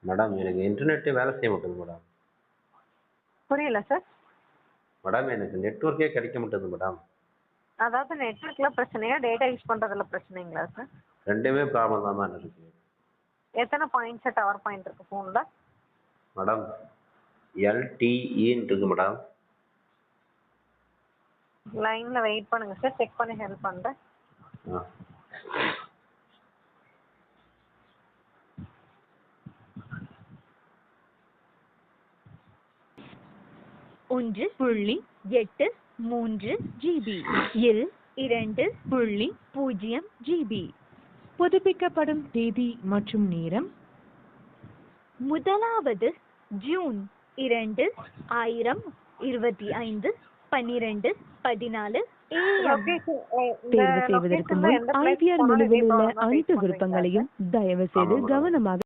Madam எனக்கு இன்டர்நெட்டே வேலை செய்ய மாட்டேங்குது மேடம். புரியல சார். மேடம் எனக்கு நெட்வொர்க்கே கிடைக்க மாட்டேங்குது மேடம். அதாவது நெட்வொர்க்ல பிரச்சனையா, டேட்டா யூஸ் பண்றதுல பிரச்சனைங்களா சார்? ரெண்டுமே ப்ராப்ளம் தான் மேடம் இருக்கு. எத்தனை பாயிண்ட்ஸ் டவர் பாயிண்ட் இருக்கு ஃபோன்ல? மேடம் எல்டிஇன்னு இருக்கு மேடம். லைன்ல வெயிட் பண்ணுங்க சார், செக் பண்ணி ஹெல்ப் பண்றேன். ஆ. ஒன்று புள்ளி 8 ஜிபி இல் 2.0 ஜிபி. புதுப்பிக்கப்படும் தேதி மற்றும் நேரம் 1 ஜூன் 2025 12:14 AM. தேர்வு செய்வதற்கு முன் IVR நிலுவையில் உள்ள அனைத்து விருப்பங்களையும் தயவு செய்து கவனமாக